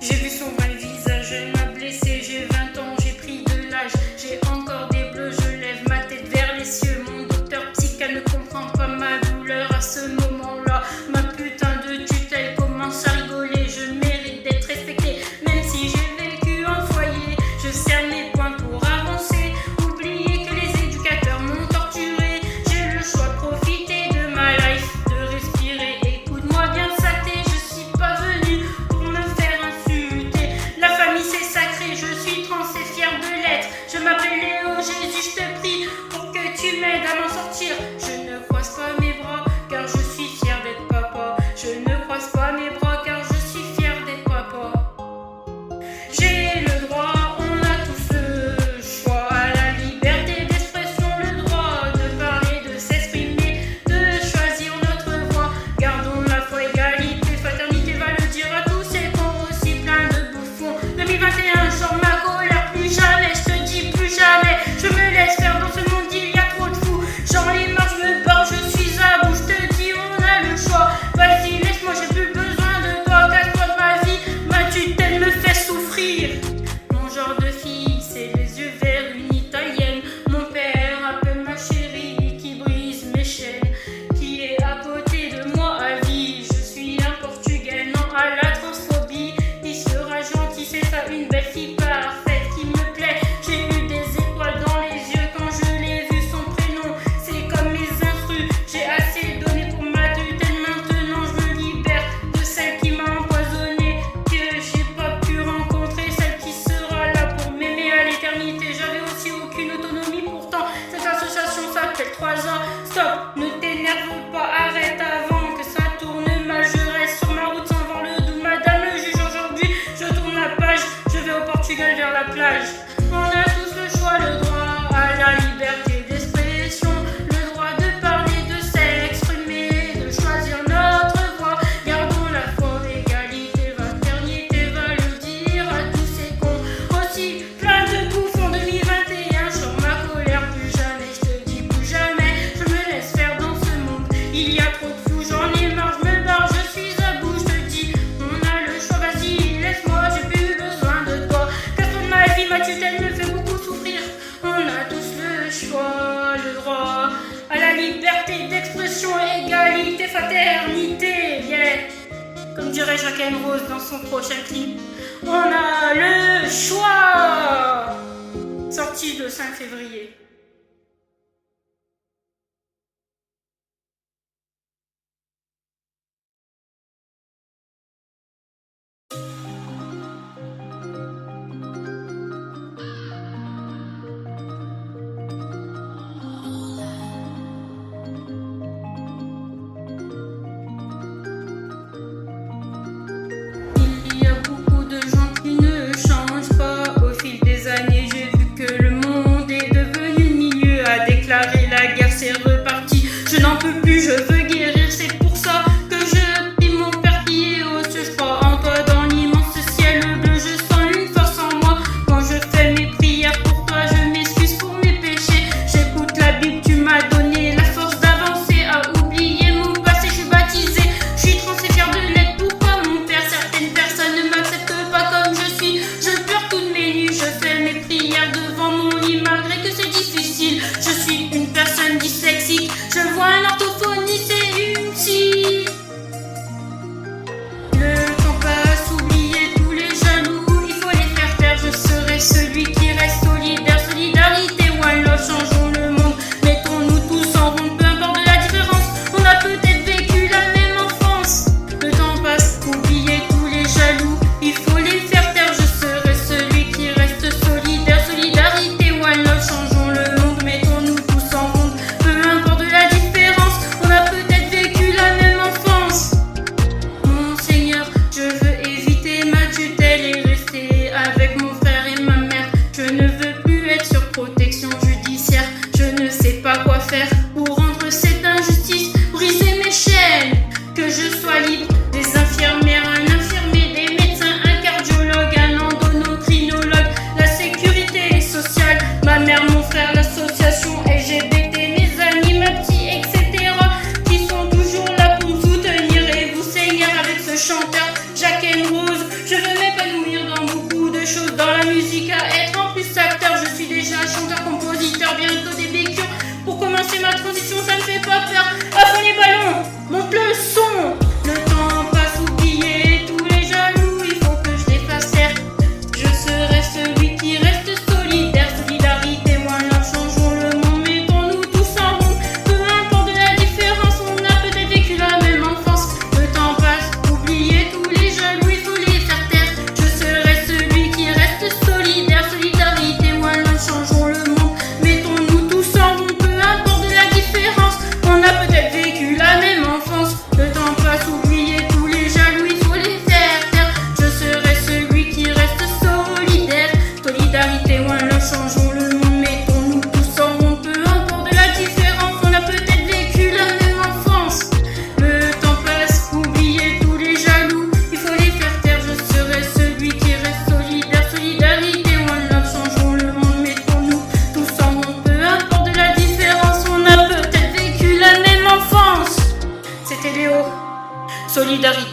J'ai vu son vrai visage, elle m'a blessé. J'ai 20 ans, j'ai pris de l'âge. J'ai encore des bleus, je lève ma tête vers les cieux. Mon docteur psychiatre ne comprend pas ma douleur à ce moment-là. Ma putain de tutelle commence à rigoler. Je mérite d'être respectée, même si j'ai vécu en foyer. Je serre mes poings pour avancer. Oubliez que les éducateurs m'ont torturé. J'ai le choix de profiter de ma life, de respirer. Écoute-moi bien, saté, je suis pas venue pour me faire insulter. La famille c'est sacré, je suis trans et fière de l'être. Je m'appelle Léo, Jésus, je te prie pour que tu m'aides à m'en sortir. Je ne croise pas mes bras car je suis fière d'être papa. Je ne croise pas mes bras car je suis fière d'être papa. J'ai le droit, on a tous le choix à la liberté d'expression, le droit de parler, de s'exprimer, de choisir notre voie. Gardons la foi, égalité, fraternité, va le dire à tous ces cons aussi plein de bouffons. 2021, sors ma colère, plus jamais, je te dis plus jamais. Je me laisse faire dans ce monde, il y a trop de fous. J'en ai marre, je me barre, je suis à bout, je te dis on a le choix. Vas-y, laisse-moi, j'ai plus besoin de toi, casse-toi de ma vie, ma tutelle me fait souffrir. Mon genre de fille, c'est les yeux verts, une italienne. Mon père appelle ma chérie, qui brise mes chaînes, qui est à côté de moi à vie. Je suis un portugais, non à la transphobie. Il sera gentil, c'est ça, une belle fille parfaite qui me plaît. J'ai eu des étoiles dans les yeux quand je l'ai vu, son prénom. C'est comme mes instrus, j'ai assez donné pour ma tutelle. Maintenant je me libère de celle qui m'a empoisonné, que j'ai pas pu rencontrer, celle qui sera là pour m'aimer à l'éternité. J'avais aussi aucune autonomie, pourtant cette association s'appelle 3A. Stop, ne t'énerve pas, arrête avant que ça tourne mal. Je reste sur ma route sans voir le doux. Madame le juge, aujourd'hui je tourne la page, je vais au Portugal vers la plage. On a tous le choix, le droit à la liberté d'expression, le droit de parler, de s'exprimer, de choisir notre voie. Gardons la foi, égalité, fraternité, va le dire à tous ces cons aussi plein de bouffons. 2021, sur ma colère, plus jamais, je te dis plus jamais. Je me laisse faire dans ce monde, il y a trop de fous, j'en ai marre, je me barre, je suis à bout, je te dis on a le choix, vas-y, laisse-moi, j'ai plus besoin de toi. Casse-toi de ma vie, ma tutelle me fait beaucoup souffrir. On a tous le choix, le droit à la liberté d'expression, égalité, fraternité, yeah. Comme dirait Jacqueline Rose dans son prochain clip, on a le choix. Sorti le 5 février. Il y a beaucoup de gens qui ne changent pas. Au fil des années, j'ai vu que le monde est devenu le milieu à déclarer la guerre, c'est reparti. Je n'en peux plus, je veux guérir, c'est pour ça que je prie mon père qui est aux cieux. Je crois en toi dans l'immense ciel bleu, je sens une force en moi. Quand je fais mes prières pour toi, je m'excuse pour mes péchés. J'écoute la Bible, tu m'as donné la force d'avancer, à oublier mon passé, je suis baptisé. Je suis trans et fière de l'être, pourquoi mon père? Certaines personnes ne m'acceptent pas comme je suis. Je pleure toutes mes nuits, je fais mes prières devant mon lit malgré que c'est difficile. Je suis une personne dyslexique, je vois un orthophoniste et une psy. Le temps passe, oubliez tous les jaloux, il faut les faire taire. Je serai celui qui reste solidaire, solidarité, one love, changeons le monde. Mettons-nous tous en rond, peu importe la différence. On a peut-être vécu la même enfance. Le temps passe, oubliez tous les jaloux, il faut les faire taire. Je serai celui qui reste solidaire, solidarité, one love, changeons le monde. Mettons-nous tous en rond, peu importe la différence. On a peut-être vécu la même enfance. Mon Seigneur, je veux éviter ma tutelle et rester avec mon frère et ma mère. Je ne veux plus être sur protection judiciaire. Je ne sais pas quoi faire pour rendre cette injustice, briser mes chaînes, que je sois libre. Des infirmières, un infirmier, des médecins, un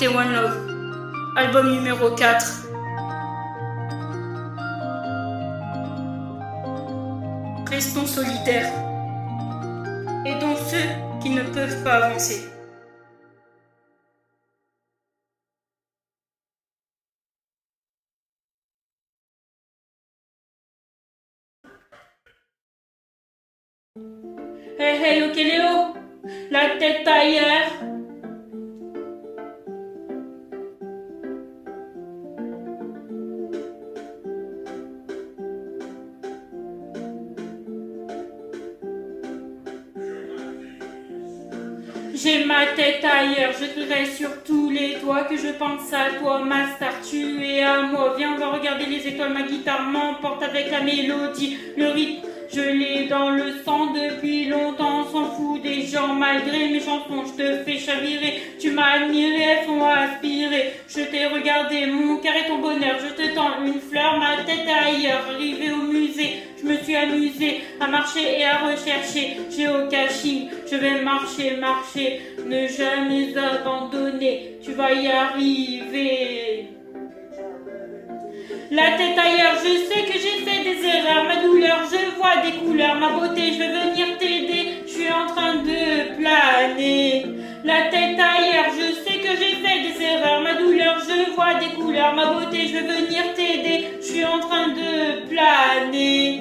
c'était One Love, album numéro 4. Restons solitaires. Aidons ceux qui ne peuvent pas avancer. Hey hey, ok Léo, la tête ailleurs. J'ai ma tête ailleurs, je crierai sur tous les toits que je pense à toi, ma star, tu es à moi. Viens, on va regarder les étoiles, ma guitare m'emporte avec la mélodie, le rythme. Je l'ai dans le sang depuis longtemps, on s'en fout des gens, malgré mes chansons, je te fais chavirer. Tu m'as admiré, elles font aspirer. Je t'ai regardé, mon cœur est ton bonheur, je te tends une fleur, ma tête ailleurs. Arrivé au musée, je me suis amusée à marcher et à rechercher. Géocaching, je vais marcher, marcher, ne jamais abandonner, tu vas y arriver. La tête ailleurs, je sais que j'ai fait des erreurs, ma douleur, je vois des couleurs, ma beauté, je vais venir t'aider, je suis en train de planer. La tête ailleurs, je sais que j'ai fait des erreurs, ma douleur, je vois des couleurs, ma beauté, je vais venir t'aider, je suis en train de planer.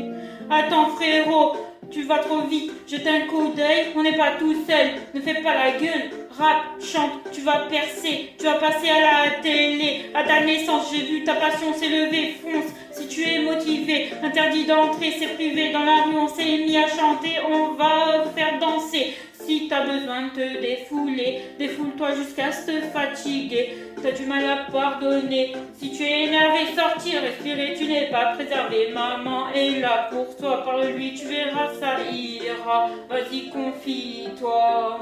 Attends frérot, tu vas trop vite, jette un coup d'œil, on n'est pas tout seul, ne fais pas la gueule, rap, chante, tu vas percer, tu vas passer à la télé, à ta naissance, j'ai vu ta passion s'élever, fonce, si tu es motivé, interdit d'entrer, c'est privé, dans la rue on s'est mis à chanter, on va faire danser. Si t'as besoin de te défouler, défoule-toi jusqu'à se fatiguer. T'as du mal à pardonner. Si tu es énervé, sortir, respirer, tu n'es pas préservé. Maman est là pour toi, parle-lui, tu verras, ça ira. Vas-y, confie-toi.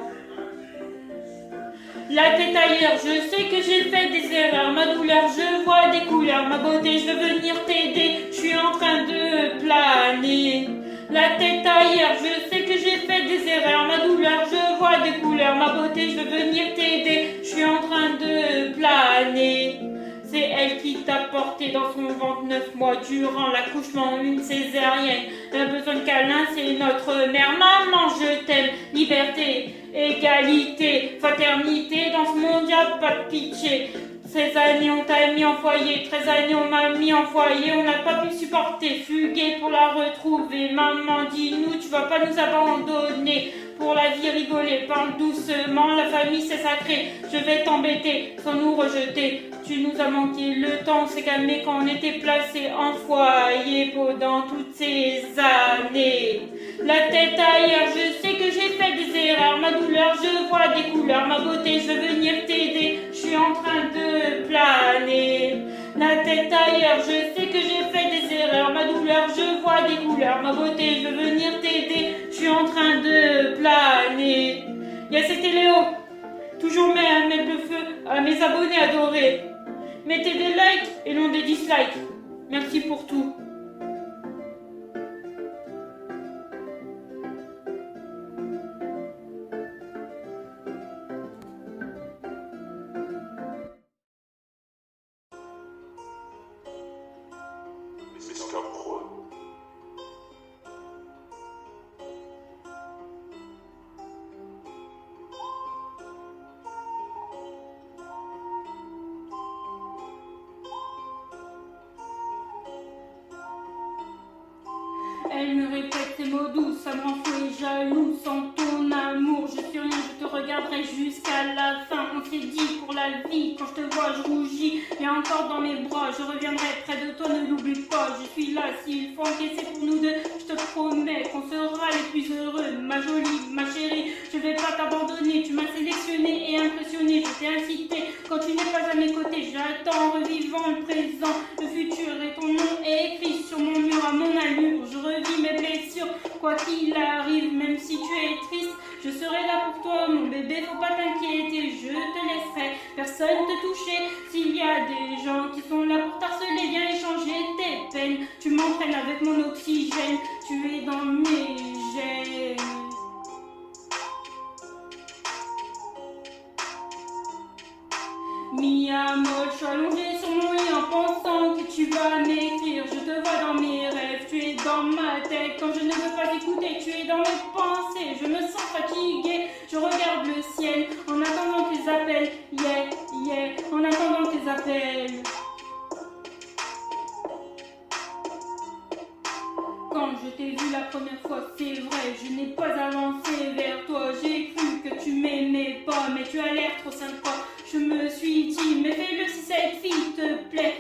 La tête ailleurs, je sais que j'ai fait des erreurs. Ma douleur, je vois des couleurs. Ma beauté, je veux venir t'aider. Je suis en train de planer. La tête ailleurs, je sais que j'ai fait des erreurs. Ma douleur, je vois des couleurs. Ma beauté, je veux venir t'aider. Je suis en train de planer. C'est elle qui t'a porté dans son ventre 9 mois durant l'accouchement, une césarienne. Un besoin de câlin, c'est notre mère. Maman, je t'aime. Liberté, égalité, fraternité. Dans ce monde, y a pas de pitié. 16 années on t'a mis en foyer, 13 années on m'a mis en foyer, on n'a pas pu supporter, fuguer pour la retrouver. Maman, dis-nous, tu vas pas nous abandonner. Pour la vie rigoler, parle doucement, la famille c'est sacré. Je vais t'embêter sans nous rejeter. Tu nous as manqué, le temps s'est calmé quand on était placé en foyer pendant toutes ces années. La tête ailleurs, je sais que j'ai fait des erreurs. Ma douleur, je vois des couleurs. Ma beauté, je veux venir t'aider. Je suis en train de planer. La tête ailleurs, je sais que j'ai fait des erreurs. Ma douleur, je vois des couleurs. Ma beauté, je veux venir t'aider. Je suis en train de planer. C'était Léo. Toujours mettre le feu à mes abonnés adorés. Mettez des likes et non des dislikes. Merci pour tout. Elle me répète ces mots doux, ça me rend fou et jaloux. Sans ton amour, je suis rien, je te regarderai jusqu'à la fin. On s'est dit pour la vie, quand je te vois, je rougis. Et encore dans mes bras, je reviendrai près de toi, ne l'oublie pas. Je suis là, s'il faut encaisser pour nous deux. Je te promets qu'on sera les plus heureux. Ma jolie, ma chérie, je vais pas t'abandonner. Tu m'as sélectionné et impressionné, je t'ai incité. Quand tu n'es pas à mes côtés, j'attends en revivant le présent. Le futur et ton nom est écrit sur mon mur à mon allure. Je revis mes blessures, quoi qu'il arrive, même si tu es triste, je serai là pour toi, mon bébé, faut pas t'inquiéter, je te laisserai personne te toucher. S'il y a des gens qui sont là pour t'harceler, viens échanger tes peines. Tu m'entraînes avec mon oxygène, tu es dans mes gènes. vas m'écrire, je te vois dans mes rêves, tu es dans ma tête quand je ne veux pas écouter, tu es dans mes pensées, je me sens fatiguée, je regarde le ciel en attendant tes appels, yeah, yeah, en attendant tes appels. Quand je t'ai vu la première fois, c'est vrai, je n'ai pas avancé vers toi. J'ai cru que tu m'aimais pas, mais tu as l'air trop sympa. Je me suis dit, mais fais-le si cette fille te plaît.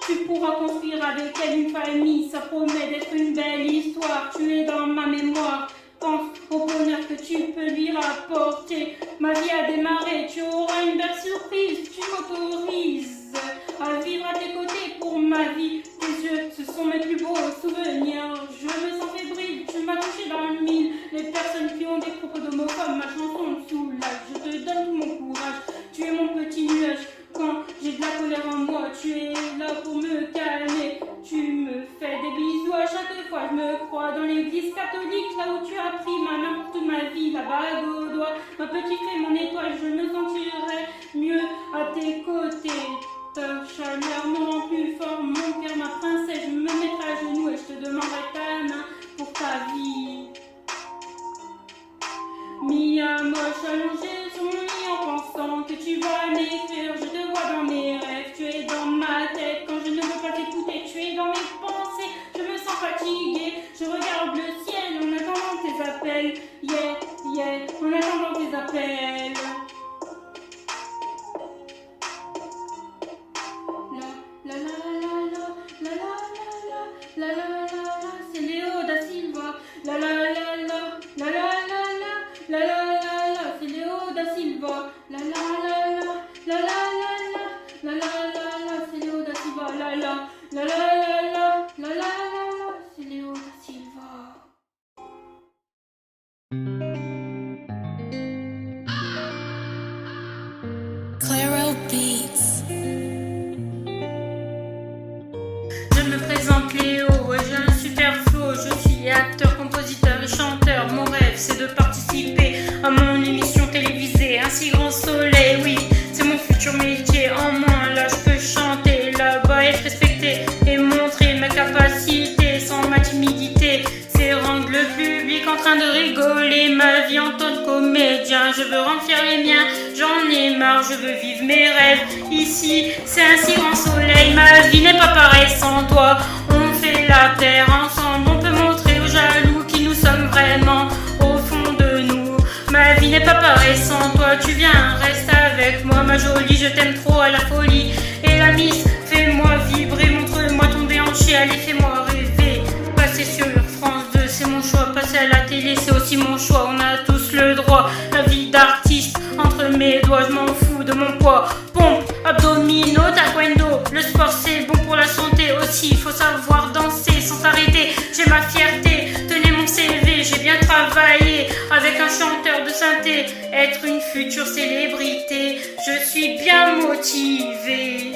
Tu pourras construire avec elle une famille, ça promet d'être une belle histoire. Tu es dans ma mémoire, pense au bonheur que tu peux lui rapporter. Ma vie a démarré, tu auras une belle surprise. Tu m'autorises à vivre à tes côtés pour ma vie. Tes yeux, ce sont mes plus beaux souvenirs. Je me sens fébrile, tu m'as touché dans le mille. Les personnes qui ont des propos d'homophobes, ma chanson me soulage. Je te donne tout mon courage, tu es mon petit nuage. Quand j'ai de la colère en moi, tu es là pour me calmer. Tu me fais des bisous à chaque fois, je me crois dans l'église catholique, là où tu as pris ma main pour toute ma vie, la bague au doigt. Ma petite fée, mon étoile, je me sentirai mieux à tes côtés. Ta chaleur me rend plus fort, mon cœur, ma princesse, je me mettrai à genoux et je te demanderai ta main pour ta vie. Mia moche allongée sur mon lit en pensant que tu vas m'écrire, je te vois dans mes rêves, tu es dans ma tête quand je ne veux pas t'écouter, tu es dans mes pensées, je me sens fatiguée, je regarde le ciel en attendant tes appels, yeah, yeah, en attendant tes appels. La la la la la la la la la la la, c'est Léo da Silva. La la la la la la la la la la la, c'est Léo da Silva. La la la la la la la la la la, c'est Léo da Silva. La la la la la la la, c'est Léo da Silva. Clairo Beats. Je me présente Léo, j'ai un super flow, je suis acteur, compositeur et chanteur. Mon rêve c'est de participer à mon émission télévisée, un si grand soleil, oui, c'est mon futur métier. En moins là je peux chanter, là-bas être respecté et montrer ma capacité sans ma timidité. C'est rendre le public en train de rigoler, ma vie en tant que comédien. Je veux rendre fier les miens, j'en ai marre, je veux vivre mes rêves. Ici, c'est un si grand soleil, ma vie n'est pas pareille sans toi. On fait la terre ensemble, on peut montrer aux jaloux qui nous sommes vraiment au fond de nous. Ma vie n'est pas pareille sans toi, tu viens, reste avec moi, ma jolie, je t'aime trop à la folie. Et la miss, fais-moi vibrer, montre-moi ton déhanché, allez, fais-moi rêver. Passer sur France 2, c'est mon choix, passer à la télé, c'est aussi mon choix, on a tous le droit. La vie d'artiste, entre mes doigts, je m'en fous de mon poids. Pompe, abdominaux, taekwondo, le sport c'est bon pour la santé aussi, faut savoir danser sans s'arrêter. J'ai ma fierté, tenez mon CV, j'ai bien travaillé avec un chanteur de synthé, être une future célébrité, je suis bien motivée.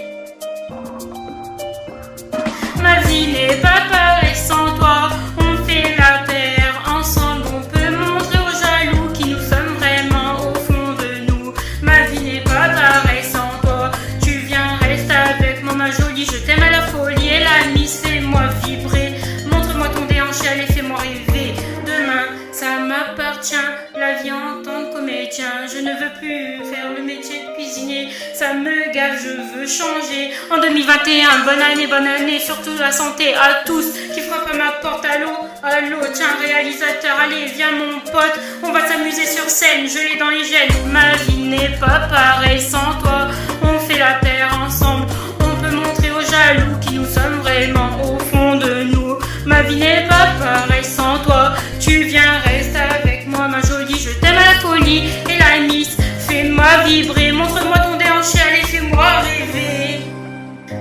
Ma vie n'est pas pareille sans toi, on fait la terre ensemble, on peut montrer aux jaloux qui nous sommes vraiment au fond de nous. Ma vie n'est pas pareille sans toi, tu viens, reste avec moi ma jolie, je t'aime à la folie. Et la miss, fais-moi vibrer, montre-moi ton déhanché, allez, fais-moi rêver. Demain, ça m'appartient, la vie en tant que comédien. Je ne veux plus faire le métier de cuisinier, ça me gave, je veux changer. En 2021, bonne année, surtout la santé à tous qui frappent à ma porte. Allô, allô, tiens réalisateur, allez viens mon pote, on va s'amuser sur scène, je l'ai dans les gènes. Ma vie n'est pas pareille sans toi, on fait la terre ensemble, on peut montrer aux jaloux qui nous sommes vraiment au fond de nous. Ma vie n'est pas pareille sans toi, tu viens, reste avec moi ma jolie, je t'aime à la folie. Et la miss, fais-moi vibrer, montre-moi ton déhanché, allez fais-moi rêver.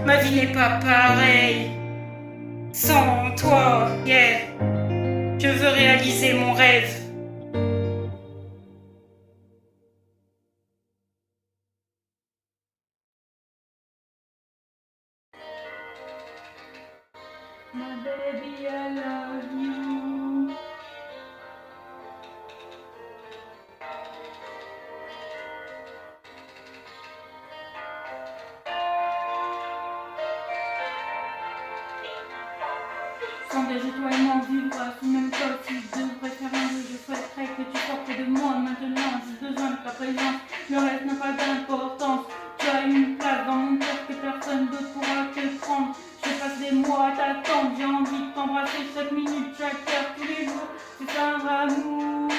Ma vie n'est pas pareille sans toi, yeah. Je veux réaliser mon rêve. My baby, I love you. S'engager toi et moi, vivre sous le même toit. Si je devrais faire un jeu, je souhaiterais que tu sois près de moi. Maintenant, j'ai besoin de ta présence. Le reste n'a pas d'importance. Tu as une place dans mon cœur que personne d'autre pourra te prendre. Je passe des mois à t'attendre. J'ai envie de t'embrasser chaque minute, chaque heure, tous les jours. C'est un amour.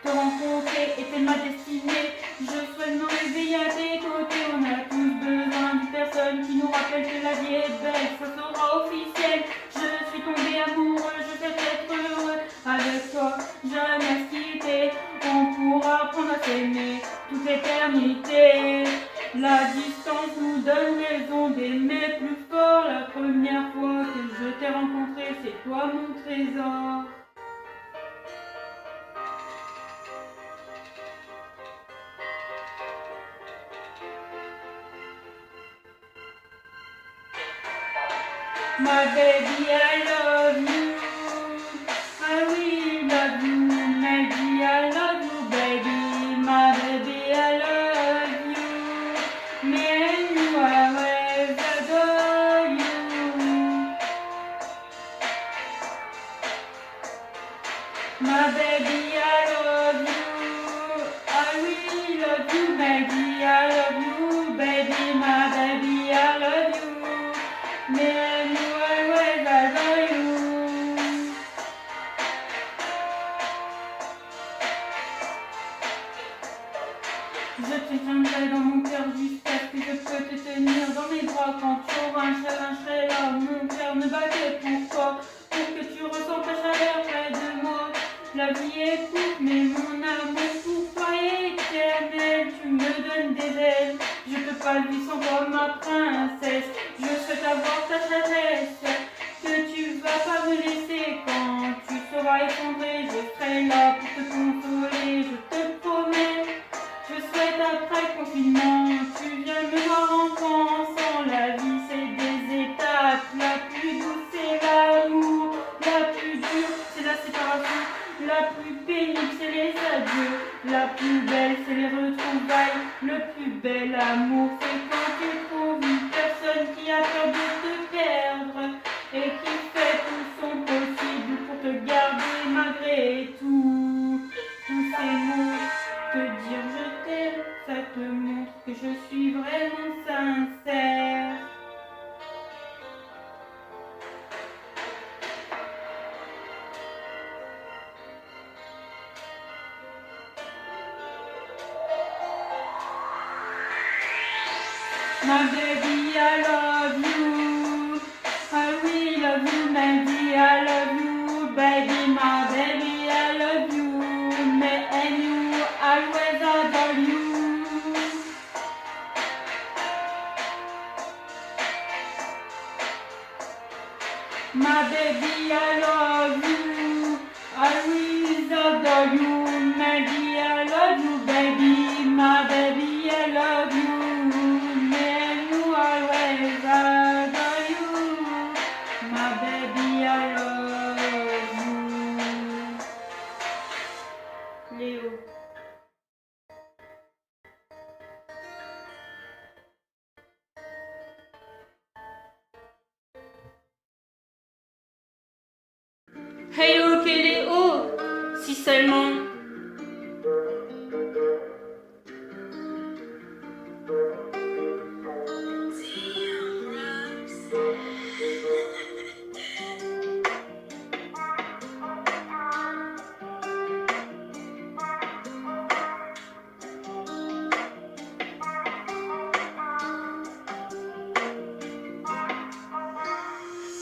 Te rencontrer était ma destinée. Je souhaite me réveiller à tes côtés. On a tous besoin d'une personne qui nous rappelle que la vie est belle. Ça sera officiel. Je suis tombée amoureux. Je sais être heureux avec toi. Jamais se quitter. On pourra apprendre à s'aimer toute l'éternité. La distance nous donne raison d'aimer plus fort. La première fois que je t'ai rencontré, c'est toi mon trésor. My baby, I love you. I will love you. Maybe I love you, baby. My baby, I love you. Me and you, I always adore you. My baby, I love you. I will love you, baby. I love you, baby. My baby, I love you. Me and you. Je te tiendrai dans mon cœur jusqu'à ce que je peux te tenir dans mes bras. Quand tu auras un chagrin, je serai là. Mon cœur ne battait pour toi, pour que tu ressentes ta chaleur près de moi. La vie est courte, mais mon amour pour toi est éternel. Tu me donnes des ailes, je peux pas vivre sans toi, ma princesse. Je souhaite avoir ta sagesse, que tu vas pas me laisser. Quand tu seras effondré, je serai là pour te consoler, je te promets. Je souhaite après le confinement, tu viens me voir enfant. La vie c'est des étapes, la plus douce c'est l'amour, la plus dure c'est la séparation, la plus pénible c'est les adieux, la plus belle c'est les retrouvailles. Le plus bel amour c'est quand tu trouves une personne qui a peur de te perdre et qui fait tout son possible pour te garder malgré tout. Tous ces mots, te dire je t'aime, ça te montre que je suis vraiment sincère. My baby, I love you. I will love you, baby, I love you, baby, my baby, I love you. Me and you, always adore you. My baby, I love you. I will adore you. Maybe I love you, baby. My baby, I love you. Me and you, always adore you. My baby, I love you. Léo. Hey oh Kéléo, si seulement.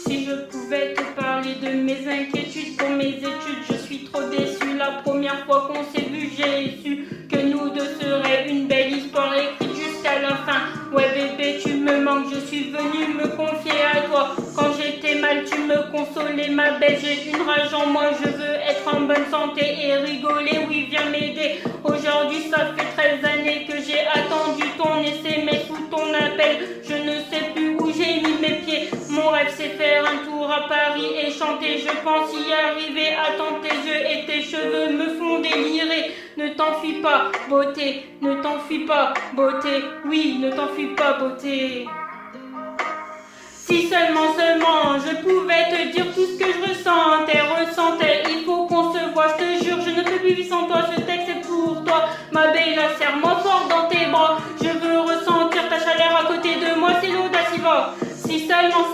Si je pouvais te parler de mes inquiétudes pour mes études, je suis trop déçue. La première fois qu'on s'est vu, j'ai su que nous deux serait une belle histoire écrite jusqu'à la fin. Ouais bébé, tu me manques, je suis venue me confier à toi. Quand j'étais mal, tu me consolais, ma belle. J'ai une rage en moi, je veux être en bonne santé et rigoler. Oui, viens m'aider. Aujourd'hui, ça fait 13 années que j'ai attendu ton essai, mais sous ton appel, je ne sais plus où j'ai mis mes pieds. Mon rêve, c'est faire un tour à Paris et chanter. Je pense y arriver. Attends, tes yeux et tes cheveux me font délirer. Ne t'enfuis pas, beauté. Ne t'enfuis pas, beauté. Oui, ne t'enfuis pas, beauté. Si seulement, je pouvais te dire tout ce que je ressens. vivre sans toi. Ce texte est pour toi, ma belle, serre-moi fort dans tes bras. Je veux ressentir ta chaleur à côté de moi, c'est l'audaciva. Si seulement,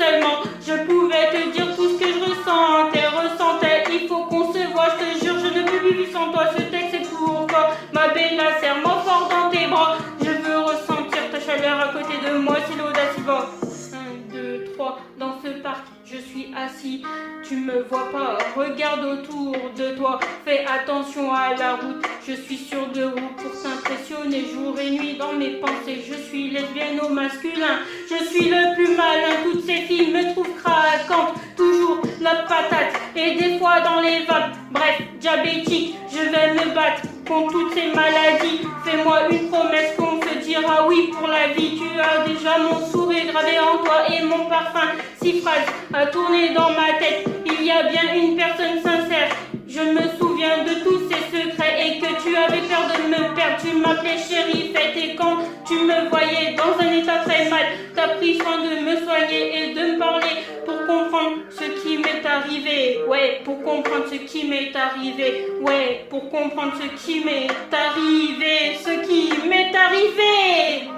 je pouvais te dire tout ce que je ressentais, il faut qu'on se voit, je te jure, je ne peux plus vivre sans toi. Ce texte est pour toi, ma belle, serre-moi fort dans tes bras. Je veux ressentir ta chaleur à côté de moi, c'est l'audaciva. 1, 2, 3, dans ce parc, je suis assis, tu me vois pas, regarde autour de toi, fais attention à la route, je suis sur deux roues pour s'impressionner jour et nuit dans mes pensées, je suis lesbienne au masculin, je suis le plus malin, toutes ces filles me trouvent craquante, toujours la patate, et des fois dans les vapes, bref, diabétique, je vais me battre contre toutes ces maladies, fais-moi une promesse qu'on se dira oui pour la vie, tu as déjà mon sourire gravé en toi et mon parfum, 6 phrases à tourner dans ma tête, il y a bien une personne sincère, je me souviens de tous ces secrets et que tu avais peur de me perdre, tu m'appelais chérie, fête et quand tu me voyais dans un état très mal, t'as pris soin de me soigner et de me parler pour comprendre ce qui m'est arrivé, ouais, pour comprendre ce qui m'est arrivé, ouais, pour comprendre ce qui m'est arrivé, ce qui m'est arrivé.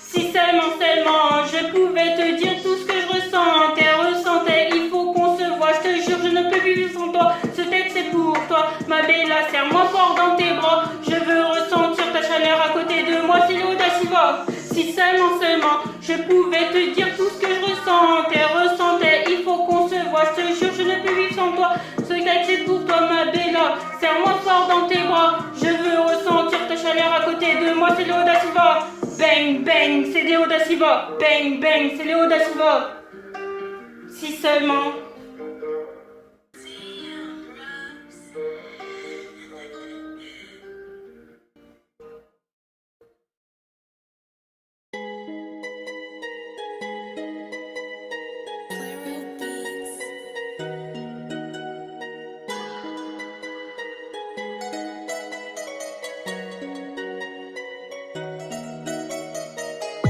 Si seulement, je pouvais te dire tout ce que je ressentais, il faut qu'on se voit, je te jure, je ne peux plus vivre sans toi, ce texte est pour toi, ma belle, serre-moi fort dans tes bras, je veux ressentir ta chaleur à côté de moi, c'est l'audaciva. Si seulement, je pouvais te dire tout ce que je ressentais, il faut qu'on se voit, je te jure, je ne peux vivre sans toi, ce texte est pour toi, ma belle, serre-moi fort dans tes bras, je veux ressentir ta chaleur à côté de moi, c'est l'audaciva. Bang, bang, c'est les audaciva. Bang, bang, c'est les audaciva. Si seulement.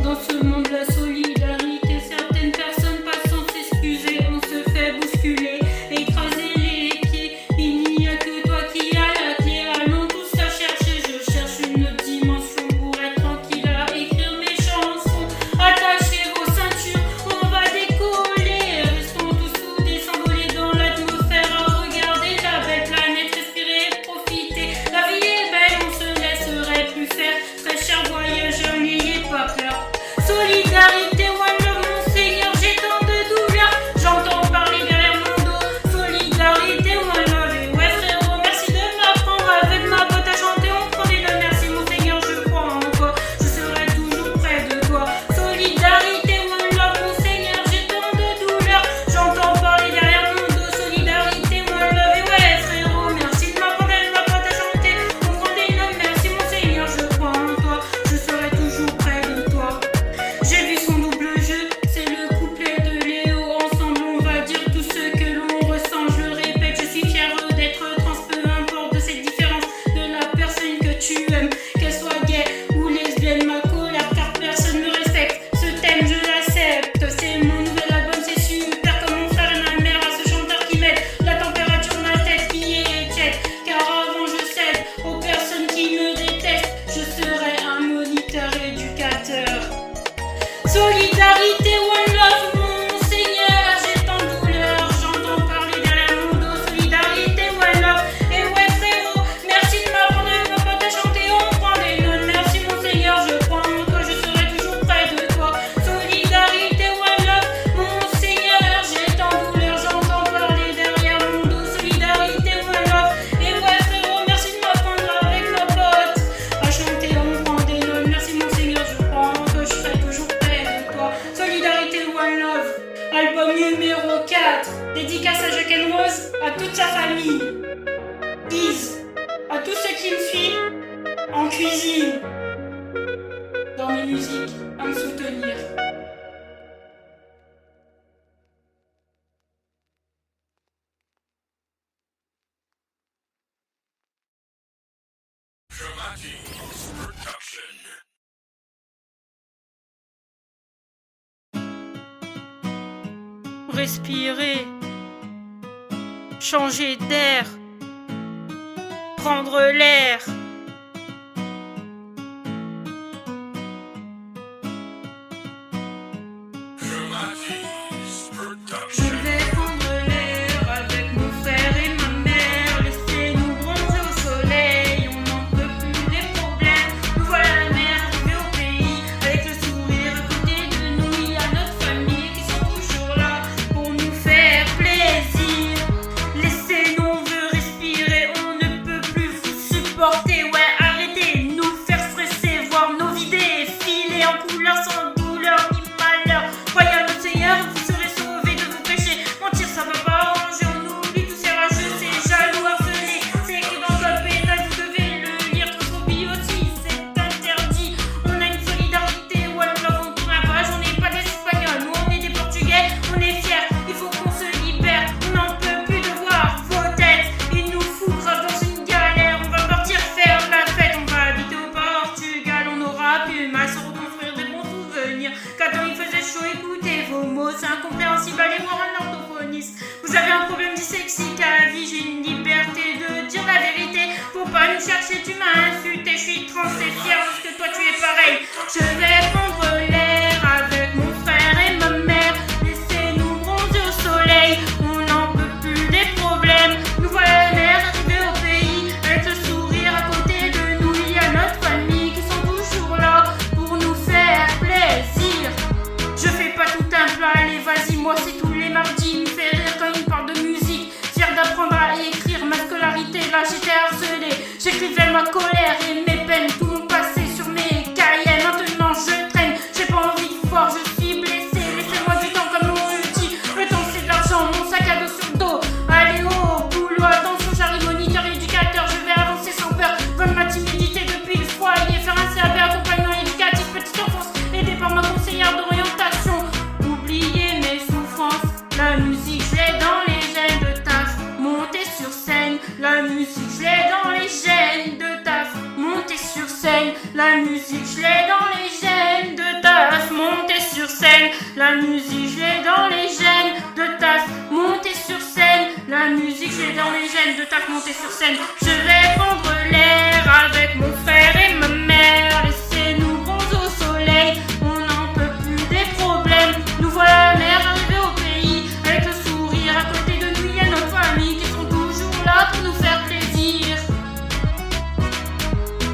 Dans ce monde, la solidarité, certaines personnes passent sans s'excuser. On se fait bousculer, écraser les pieds. Il n'y a que toi qui as la clé. Allons tous la chercher. Je cherche une autre dimension pour être tranquille à écrire mes chansons. Attachez vos ceintures, on va décoller. Restons tous soudés, s'envoler dans l'atmosphère. À regarder la belle planète, respirer, profiter. La vie est belle, on se laisserait plus faire. Très chers voyageurs, n'ayez pas peur. Solidarité, one love, mon Seigneur, j'ai tant de douleurs. J'entends parler derrière mon dos. Solidarité, one love, et ouais frérot, merci de m'apprendre. Avec ma pote à chanter, on prend des notes. Merci mon Seigneur, je crois en toi. Je serai toujours près de toi. Solidarité, one love, mon Seigneur, j'ai tant de douleurs. J'entends parler derrière mon dos. Solidarité, one love, et ouais frérot, merci de m'apprendre. Avec ma pote à chanter, on prend des notes. Merci mon Seigneur, je crois en toi. Je serai toujours près de toi. J'ai vu son double jeu, c'est le couplet de Léo. Ensemble on va dire tout ce que l'on ressent. Je le répète, je suis fière d'être trans. Peu importe de cette différence de la personne que tu aimes, qu'elle soit gay ou lesbienne. Ma colère car personne ne respecte. Ce thème je l'accepte. C'est mon nouvel album, c'est super. Comme mon frère et ma mère à ce chanteur qui m'aide. La température de ma tête qui est tiède. Car avant je cède aux personnes qui me détestent. Je serai un moniteur éducateur. Solidarité, one love, mon Seigneur, j'ai tant de douleurs, j'entends parler derrière mon dos. Solidarité, one love, et ouais frérot, merci de m'apprendre avec ma pote à chanter, on prend des notes. Merci mon Seigneur, je crois en toi, je serai toujours près de toi. Solidarité, one love, mon Seigneur, j'ai tant de douleurs, j'entends parler derrière mon dos. Solidarité, one love, et ouais frérot, merci de m'apprendre avec ma pote à chanter, on prend des notes. Merci mon Seigneur, je crois en toi, je serai toujours près de toi. Solidarité, one love, album numéro 4, dédicace à Jacques and Rose, à toute sa famille. Bis à tous ceux qui me suivent en cuisine, dans mes musiques, à me soutenir. Respirer, changer d'air, prendre l'air. Je vais prendre l'air avec mon frère et ma mère. Laissez-nous bronzer au soleil, on n'en peut plus des problèmes. Nous voilà la mer arrivée au pays, avec le sourire à côté de nous. Il y a notre famille qui sont toujours là pour nous faire plaisir. Laissez-nous, on veut respirer, on ne peut plus vous supporter. Ouais, arrêtez de nous faire stresser, voir nos vies défiler en couleur sans douleur ni malheur. Croyez à notre Seigneur, vous serez sauvés de vos péchés. Mentir, ça va pas arranger, on oublie tous ces rageux, ces jaloux harcelés. C'est écrit dans le code pénal, vous devez le lire. Transphobie aussi, c'est interdit. On a une solidarité, ouais, nous l'avons pour la page. On n'est pas des Espagnols, nous on est des Portugais, on est fiers. Il faut qu'on se libère, on n'en peut plus de voir vos têtes. Il nous fout grave dans une galère. On va partir faire la fête, on va habiter au Portugal. On aura plus mal se reconstruire des bons souvenirs. Quand il faisait chaud, écoutez vos mots, c'est incompréhensible. Allez voir un orthophoniste. Vous avez un problème dyslexique à la vie, j'ai une liberté de dire la vérité. Faut pas nous chercher, tu m'as insulté. Je suis trans et fière parce que toi tu es pareil. Je vais prendre l'air avec mon frère et ma mère. Laissez-nous bronzer au soleil, on n'en peut plus des problèmes. Nous voilà la mer arrivée au pays, avec le sourire à côté de nous. Il y a notre famille qui sont toujours là pour nous faire plaisir. Je fais pas tout un plat, allez vas-y, moi c'est tous les mardis. Me fait rire quand il parle de musique, fier d'apprendre à écrire. Ma scolarité, là j'étais harcelée. J'écrivais ma colère et mes peines, tout mon passé sur mes cahiers. Maintenant je traîne, j'ai pas envie de fort, je suis blessée. Laissez-moi du temps comme on le dit. Le temps c'est de l'argent, mon sac à dos sur le dos. Allez au boulot, attention, j'arrive moniteur éducateur. Je vais avancer sans peur, comme ma timidité depuis le foyer. Faire un CAP, accompagnement éducatif, petite enfance, aidé par ma conseillère d'orientation. Oubliez mes souffrances, la musique je l'ai dans les gènes de taf. Monter sur scène, la musique je l'ai dans les gènes de taf. Monter sur scène, la musique je l'ai dans les gènes de taf. Monter sur scène, la musique je l'ai dans les gènes de taf. Monter sur scène, la musique je l'ai dans les gènes de taf. Monter sur scène, je vais prendre l'air avec mon frère et ma mère. Laissez-nous bronzer au soleil, on n'en peut plus des problèmes. Nous voilà la mer arrivée au pays, avec le sourire à côté de nous. Il y a notre famille qui sont toujours là pour nous faire plaisir.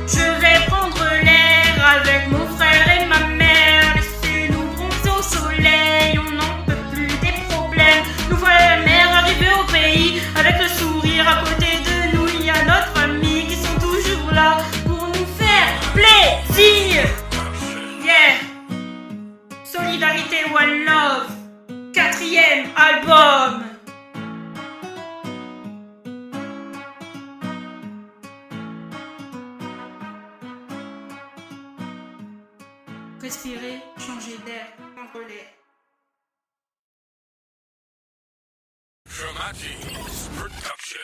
Je vais prendre l'air avec mon frère et ma mère. Laissez-nous bronzer au soleil, on n'en peut plus des problèmes. Nous voilà la mer arrivée au pays, avec le sourire à côté de nous. Il y a notre famille qui sont toujours là pour nous faire plaisir. Yeah. Solidarité One Love, 4e album. Respirer, changer d'air, prendre l'air. Dramatis Production.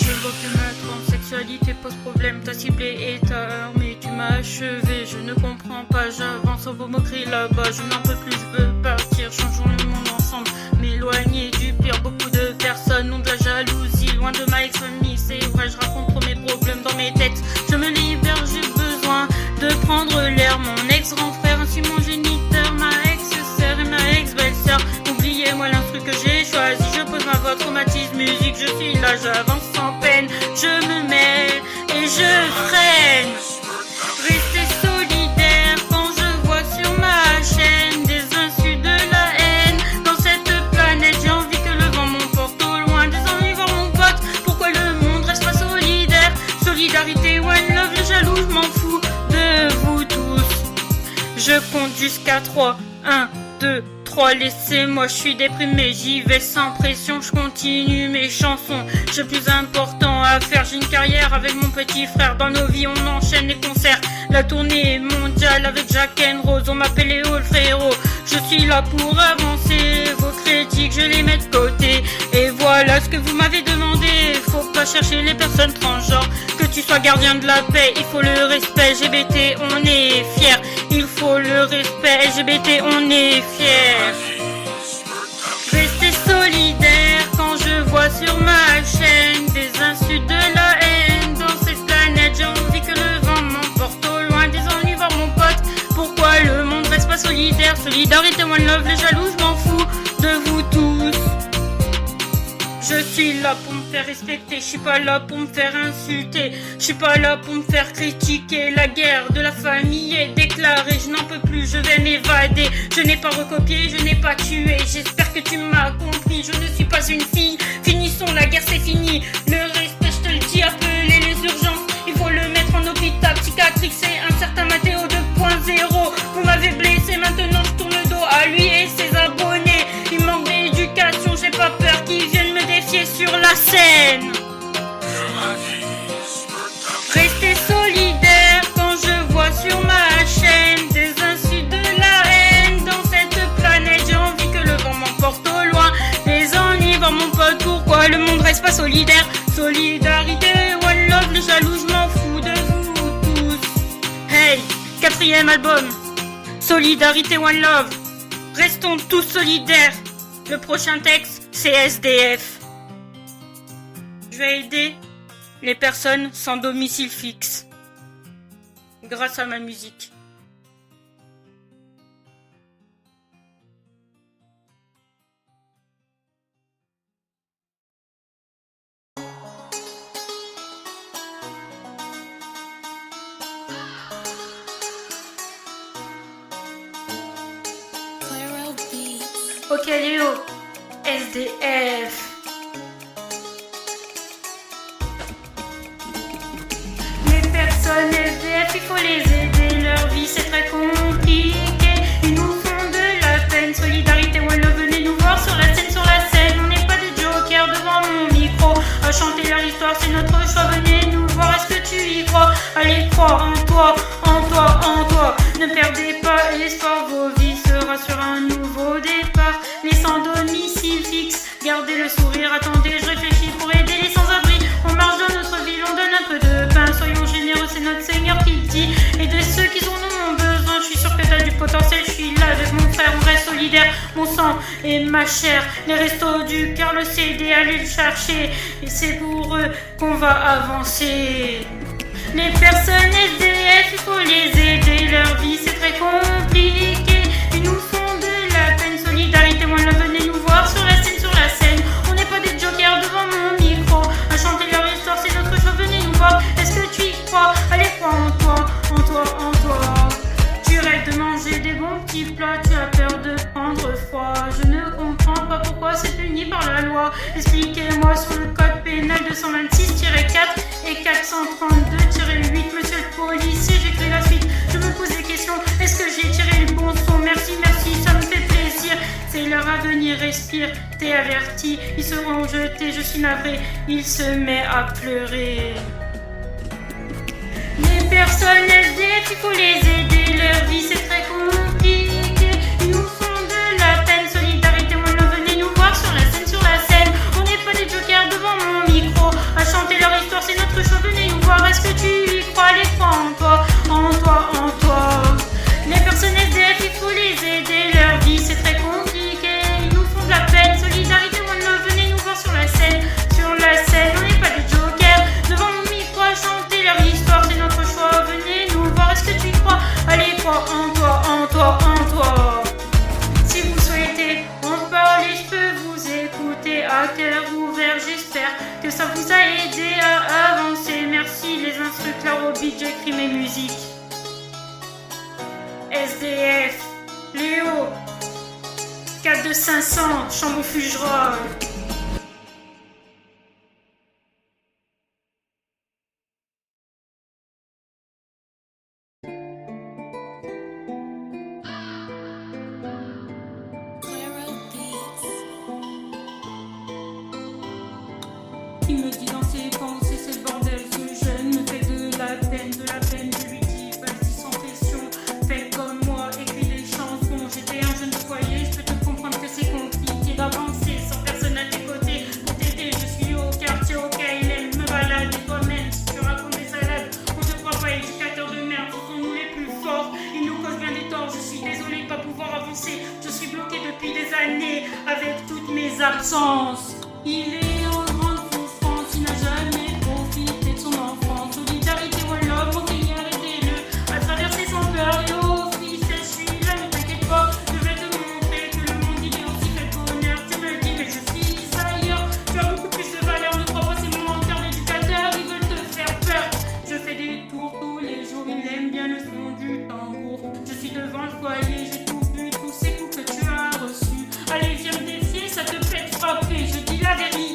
Je vois que ma transsexualité pose problème. T'as ciblé et t'as armé, tu m'as achevé. Je ne comprends pas, j'avance, on vos moqueries là-bas. Je n'en peux plus, je veux partir. Changeons le monde ensemble, m'éloigner du pire. Beaucoup de personnes ont de la jalousie, loin de ma ex-famille. C'est vrai, je raconte trop mes problèmes dans mes têtes. Je me libère, j'ai besoin de prendre l'air. Mon ex-grand frère, ainsi mon géniteur, ma ex-sœur et ma ex-belle-sœur. Oubliez-moi l'instru que j'ai choisi. Je pose ma voix, traumatisme, musique. Je suis là, j'avance sans peine. Je me mêle et je freine. Restez solidaire quand je vois sur ma chaîne des insultes, de la haine. Dans cette planète, j'ai envie que le vent m'emporte au loin. Des ennuis voir mon pote. Pourquoi le monde reste pas solidaire? Solidarité, one love, les jaloux, je m'en fous de vous tous. Je compte jusqu'à 3. 1, 2, 3, laissez-moi, je suis déprimé, j'y vais sans pression, je continue mes chansons. J'ai plus important à faire, j'ai une carrière avec mon petit frère. Dans nos vies, on enchaîne les concerts. La tournée mondiale avec Jack and Rose, on m'appelle Léo le frérot. Je suis là pour avancer, vos critiques, je les mets de côté. Et voilà ce que vous m'avez demandé. faut pas chercher les personnes transgenres. Que tu sois gardien de la paix, il faut le respect. LGBT, on est fiers. Il faut le respect. LGBT, on est fiers. Restez solidaires quand je vois sur ma chaîne des insultes, de la haine dans cette planète. J'ai envie que le vent m'emporte au loin des ennuis voir mon pote. Pourquoi le monde reste pas solidaire? Solidarité, one love, les jaloux, je m'en fous de vous tous. Je suis là pour me faire respecter, je suis pas là pour me faire insulter, je suis pas là pour me faire critiquer. La guerre de la famille est déclarée, je n'en peux plus, je vais m'évader. Je n'ai pas recopié, je n'ai pas tué, j'espère que tu m'as compris. Je ne suis pas une fille, finissons la guerre, c'est fini. Le respect, je te le dis, appelez les urgences. Il faut le mettre en hôpital psychiatrique, c'est un certain Mathéo 2.0. Vous m'avez blessé, maintenant je tourne le dos à lui et ses abonnés. Il manque d'éducation, j'ai pas peur qu'ils viennent me défier sur la scène. Restez solidaires quand je vois sur ma chaîne des insultes, de la haine dans cette planète. J'ai envie que le vent m'emporte au loin, les ennuis voir mon pote. Pourquoi le monde reste pas solidaire? Solidarité, one love, les jaloux, je m'en fous de vous tous. Hey, 4e album, Solidarité, one love. Restons tous solidaires. Le prochain texte, c'est SDF. Je vais aider les personnes sans domicile fixe grâce à ma musique. Claro Beats. Ok Léo, SDF. Les personnes SDF, il faut les aider, leur vie c'est très compliqué. Ils nous font de la peine, solidarité, one love, venez nous voir sur la scène, On n'est pas des jokers devant mon micro. À chanter leur histoire, c'est notre choix, venez nous voir, est-ce que tu y crois? Allez, crois en toi, en toi, en toi. Ne perdez pas espoir, vos vies sera sur un nouveau départ. Les sans domicile fixe, gardez le sourire, attendez, je réfléchis pour aider les sans-abri. On marche dans notre ville, on donne un peu de pain, soyons généreux, c'est notre Seigneur qui le dit. Et de ceux qui en ont besoin, je suis sûr que t'as du potentiel, je suis là avec mon frère, on reste solidaire, mon sang et ma chair. Les restos du cœur, le CD, allez le chercher, et c'est pour eux qu'on va avancer. Les personnes SDF, il faut les aider, leur vie c'est très compliqué. Ils nous font de la peine, solidarité, moi venez nous voir sur la scène, On n'est pas des jokers devant mon micro. À chanter leur histoire, c'est notre choix, venez nous voir. Est-ce que tu y crois? Allez, crois en toi, en toi, en toi. Tu rêves de manger des bons petits plats, tu as peur de prendre froid. Je ne comprends pas pourquoi c'est puni par la loi. Expliquez-moi sur le code pénal 226-4 et 432-8. Monsieur le policier, j'écris la suite. Je me pose des questions, est-ce que j'ai tiré le bon son? Merci, ça me fait plaisir. C'est leur avenir, respire, t'es averti. Ils seront jetés, je suis navré. Il se met à pleurer. Les personnes SDF, il faut les aider, leur vie c'est très compliqué. Ils nous font de la peine, solidarité, moi venez nous voir sur la scène. On n'est pas des jokers devant mon micro. À chanter leur histoire, c'est notre choix, venez nous voir. Est-ce que tu y crois? Les crois en toi, en toi, en toi. Les personnes SDF, il faut les aider, leur vie c'est très compliqué. Ils nous font de la peine, solidarité, moi venez nous voir sur la scène. On n'est pas des jokers devant mon micro. À chanter leur histoire, c'est notre choix, venez nous voir. Est-ce que tu y crois? Allez, crois en toi, en toi, en toi. Si vous souhaitez en parler, je peux vous écouter à cœur ouvert. J'espère que ça vous a aidé à avancer. Merci les instructeurs au beat, j'écris mes musiques. SDF, Léo, 4 de 500, Chambon-Fugerolles. Claro Beats. Il me dit dans ses pensées, c'est le bordel, ce jeune me fait de la peine, je lui dis, vas-y sans question, fais comme moi, écris des chansons, j'étais un jeune foyer, je peux te comprendre que c'est compliqué d'avancer sans personne à tes côtés, pour t'aider, je suis au quartier, au KLM, sens. Il est en grande souffrance, il n'a jamais profité de son enfance. Solidarité, voilà, montez, arrêtez-le. À traverser sans peur, et oh, fils, je suis là, ne t'inquiète pas. Je vais te montrer que le monde, il est aussi fait de bonheur. Tu me dis, mais je suis ailleurs. Tu as beaucoup plus de valeur, ne crois pas, c'est mon menteur d'éducateur. Ils veulent te faire peur. Je fais des tours tous les jours, il aime bien le son du tambour. Je suis devant le foyer, j'ai tout vu, tous ces coups que tu as reçus. Allez, viens me défier, ça te fait frapper, je dis la vérité.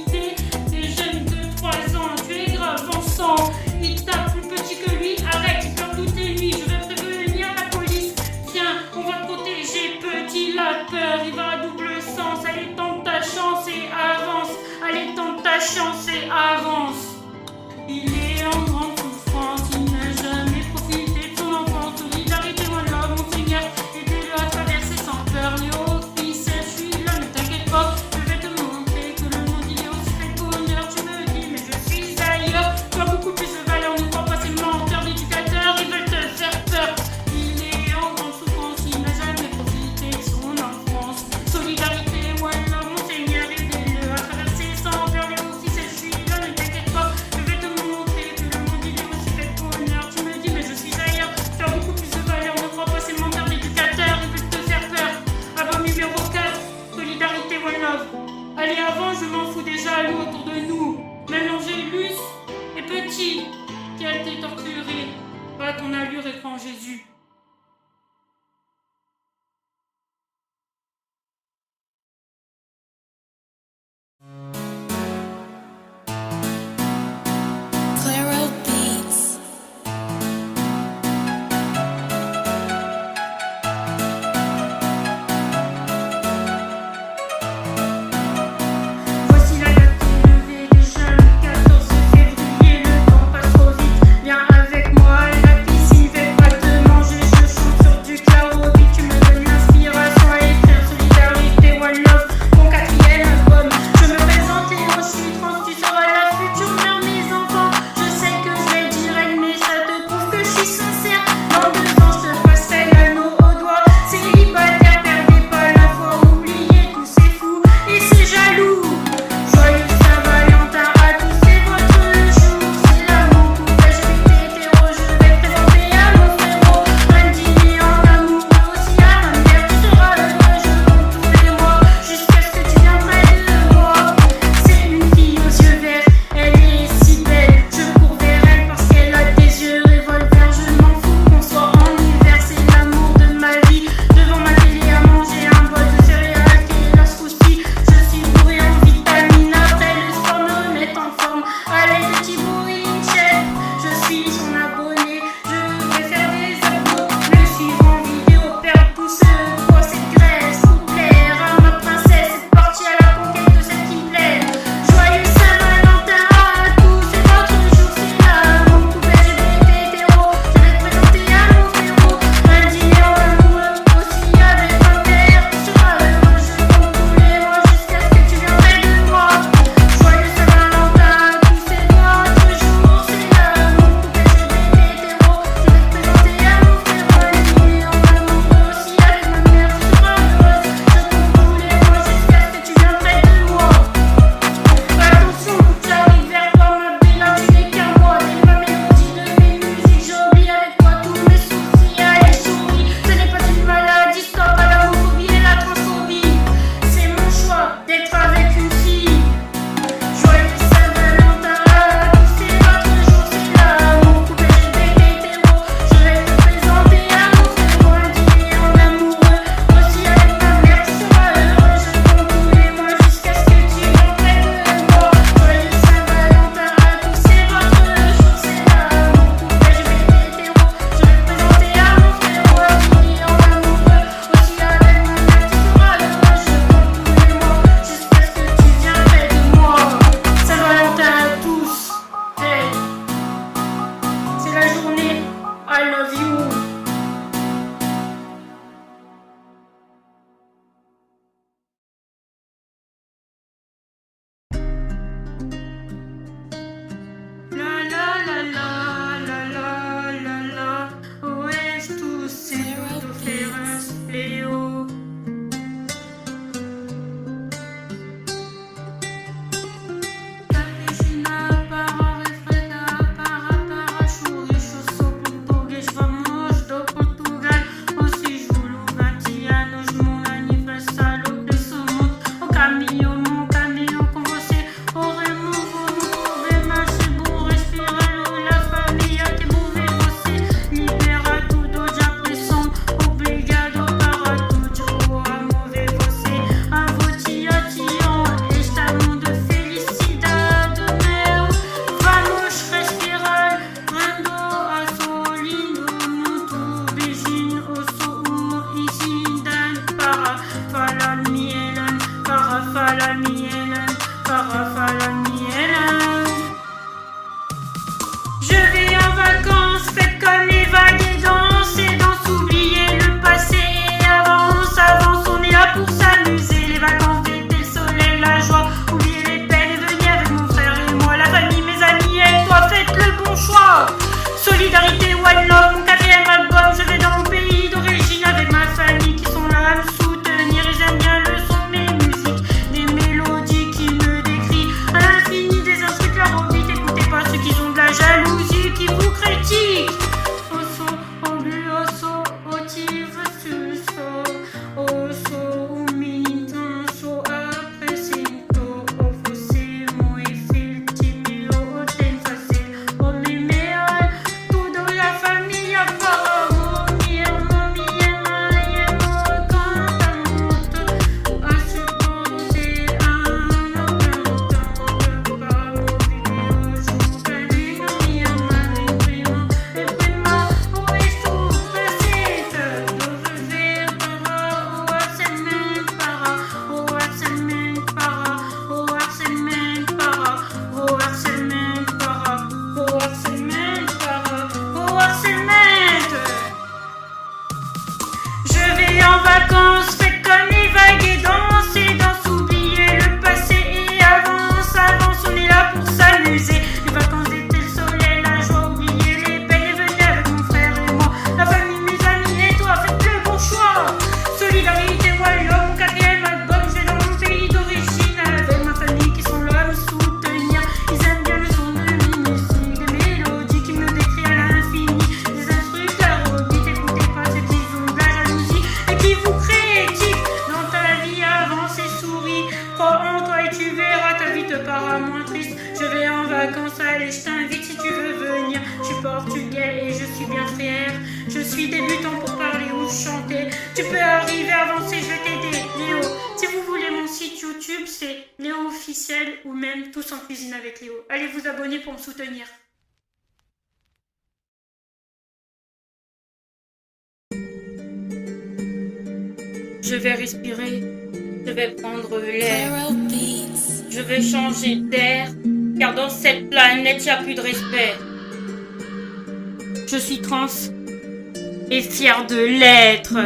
Solidarité, One Love, mon quatrième album. Je vais dans mon pays d'origine avec ma famille qui sont là à me soutenir. Ils aiment bien le son de mes musiques, des mélodies qui me décrient à l'infini, des insultes, leur beat. Écoutez pas ceux qui ont de la jalousie, qui vous critiquent. Osso, obu, osso, otive, suso, osso, umintan, so, apresinto, ofosimo, e filtimio, oten facile, o mimeal, tudo la famiglia fa amore, mamma mia, canta molto, a supporre hanno cantato, parlo video, su carino, mia madre prima, e prima, o estou presente, dove ver para, o arsemen para, o arsemen para, o arsemen para, o arsemen para, o arsemen para, o arsemen. Je vais en vacances, faites comme les vagues et danse, oublier le passé et avance, avance, on est là pour s'amuser. Les vacances d'été, le soleil, la joie, oublier les peines et venez avec mon frère et moi. La famille, mes amis et toi, faites le bon choix. Solidarité, voilà mon quatrième album. Je vais dans mon pays d'origine avec ma famille qui sont là à me soutenir. Ils aiment bien le son de mes musiques, des mélodies qui me décrient à l'infini, des instructeurs au beat. Écoutez pas ceux qui ont de la jalousie et qui vous critiquent. Dans ta vie, avance et souris. Crois en toi et tu verras, ta vie te paraît moins triste. Je vais en vacances, allez, je t'invite si tu veux venir. Je suis portugais et je suis bien fière. Je suis débutant pour parler ou chanter. Tu peux arriver, avancer, je vais t'aider, Léo. Si vous voulez mon site YouTube, c'est Léo officiel ou même Tous en cuisine avec Léo. Allez vous abonner pour me soutenir. Je vais respirer, je vais prendre l'air, Claro Beats. je vais changer d'air, car dans cette planète, il n'y a plus de respect. Je suis trans et fière de l'être.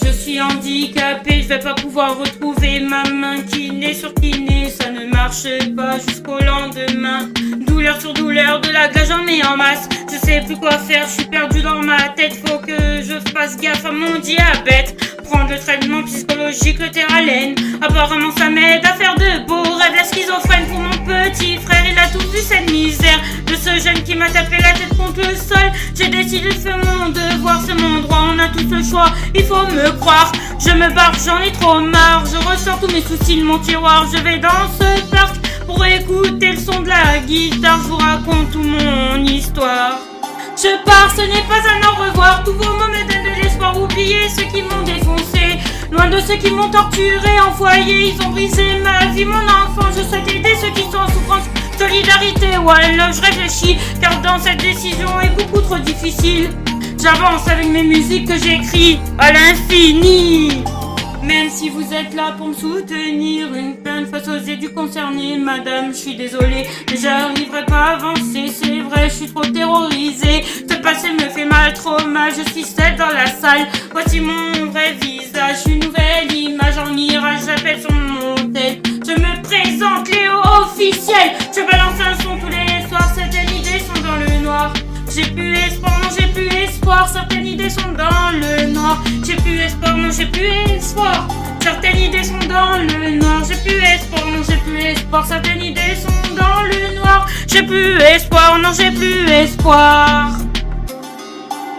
Je suis handicapée, je vais pas pouvoir retrouver ma main. Kiné sur kiné, ça ne marche pas jusqu'au lendemain. Douleur sur douleur, de la gage j'en mets en masse. Je sais plus quoi faire, je suis perdue dans ma tête. Faut que je fasse gaffe à mon diabète. Prendre le traitement psychologique, le Terralène. Apparemment ça m'aide à faire de beaux rêves. La schizophrène pour mon petit frère, il a tout vu cette misère de ce jeune qui m'a tapé la tête contre le sol. J'ai décidé de faire mon devoir, c'est mon droit, on a tous le choix, il faut me croire. Je me barre, j'en ai trop marre. Je ressors tous mes soucis de mon tiroir. Je vais dans ce parc pour écouter le son de la guitare. Je vous raconte toute mon histoire. Je pars, ce n'est pas un au revoir. Tous vos mots me donnent de l'espoir. Oubliez ceux qui m'ont défoncé, loin de ceux qui m'ont torturé en foyer. Ils ont brisé ma vie, mon enfant. Je souhaite aider ceux qui sont en souffrance. Solidarité, one love, je réfléchis, car dans cette décision est beaucoup trop difficile. J'avance avec mes musiques que j'écris à l'infini. Même si vous êtes là pour me soutenir, une plainte face aux élus concernés, madame, je suis désolée, mais j'arriverai pas à avancer, c'est vrai, je suis trop terrorisée. Ce passé me fait mal, trop mal, je suis seule dans la salle. Voici mon vrai visage, une nouvelle image en mirage, j'appelle sur mon tel. Je me présente, Léo officiel, je balance un son tous les soirs, certaines idées sont dans le noir. J'ai plus espoir, non j'ai plus espoir, certaines idées sont dans le noir. J'ai plus espoir, non j'ai plus espoir, certaines idées sont dans le noir. J'ai plus espoir, non j'ai plus espoir, certaines idées sont dans le noir. J'ai plus espoir, non j'ai plus espoir.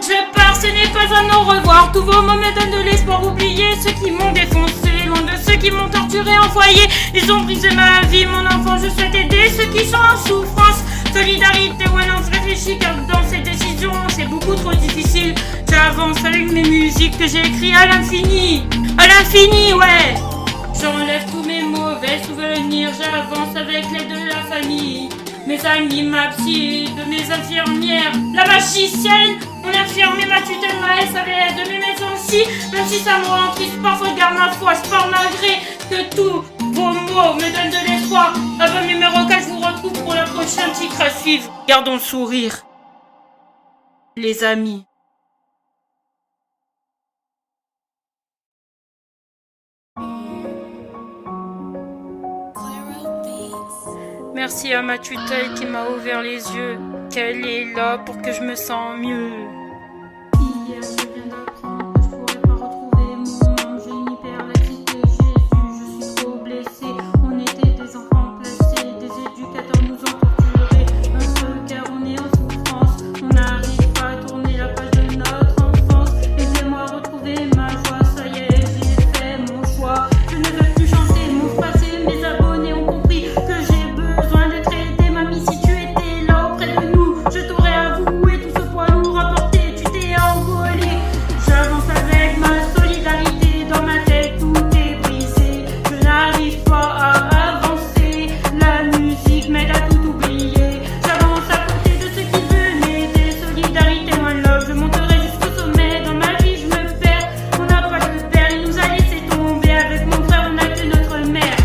Je pars, ce n'est pas un au revoir. Tous vos mots me donnent de l'espoir. Oubliez ceux qui m'ont défoncé, loin de ceux qui m'ont torturé en foyer. Ils ont brisé ma vie, mon enfant. Je souhaite aider ceux qui sont en souffrance. Solidarité, ouais non, je réfléchis car dans ces décisions c'est beaucoup trop difficile. J'avance avec mes musiques que j'ai écrites à l'infini, ouais. J'enlève tous mes mauvais souvenirs, j'avance avec l'aide de la famille. Mes amis, ma psy, de mes infirmières, la magicienne, mon infirmier, ma tutelle, ma S avec l'aide de mes médecins aussi. Même si ça me rend triste, parfois je garde ma foi, je pars malgré que tous vos mots me donnent de l'espoir. Album numéro 4, je vous retrouve pour le prochain titre à suivre. Gardons le sourire, les amis. Claro Beats. Merci à ma tutelle qui m'a ouvert les yeux, qu'elle est là pour que je me sente mieux. Hier, je viens d'apprendre que je pourrais pas retrouver mon ange, j'ai ni père, la cité Jésus, je suis trop blessé. On était des enfants placés, des éducateurs nous ont torturés. Notre cœur, on est en souffrance, on n'arrive pas à tourner la page de notre enfance. Laissez-moi retrouver ma joie, ça y est, j'ai fait mon choix. Je ne veux plus chanter mon passé, mes abonnés ont compris que j'ai besoin d'être aidé. Mamie, si tu étais là auprès de nous, je t'aurais avoué tout ce poids lourd à porter, tu t'es envolé. J'avance avec ma solidarité, dans ma tête tout est brisé. Je n'arrive pas à avancer, la musique m'aide à tout oublier. J'avance à côté de ceux qui veulent m'aider, solidarité, one love. Je monterai jusqu'au sommet, dans ma vie je me perds. On n'a pas de père, il nous a laissé tomber. Avec mon frère on n'a que notre mère.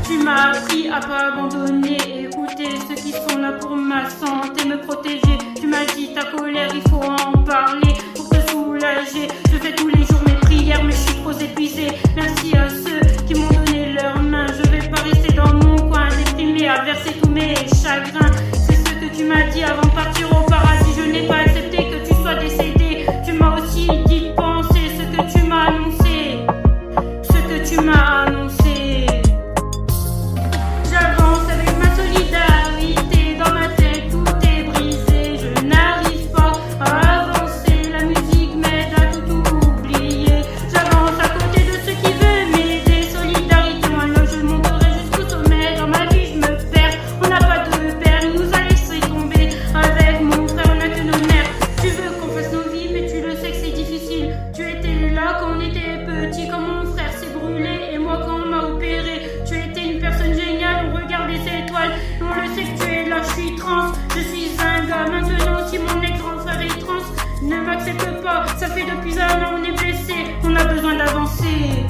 Tu m'as appris à pas abandonner, écouter ceux qui sont là pour ma santé, me protéger. Tu m'as dit ta colère, il faut en parler pour te soulager. Je fais tous les jours mes prières, mais je suis trop épuisée. Merci à ceux qui m'ont donné leurs mains. Je vais pas rester dans mon coin, déprimée, à verser tous mes chagrins. C'est ce que tu m'as dit avant de partir au paradis. Je n'ai pas accepté que tu sois décédé. Tu m'as aussi dit de penser ce que tu m'as annoncé. Ce que tu m'as annoncé. J'avance avec ma solidarité, dans ma tête tout est brisé. Je n'arrive pas à avancer, la musique m'aide à tout oublier. J'avance à côté de ceux qui veulent m'aider, solidarité, moi là je monterai jusqu'au sommet. Dans ma vie je me perds, on n'a pas de père, il nous a laissé tomber. Avec mon frère on n'a que nos mères. Tu veux qu'on fasse nos vies, mais tu le sais que c'est difficile. Tu étais là quand on était petit, quand mon frère s'est brûlé et moi quand on m'a opéré. Tu étais une personne géniale, on regarde les étoiles, on le sait que tu es là, je suis trans, je suis un gars. Maintenant si mon ex-grand frère est trans, ne m'accepte pas, ça fait depuis un an on est blessé, on a besoin d'avancer.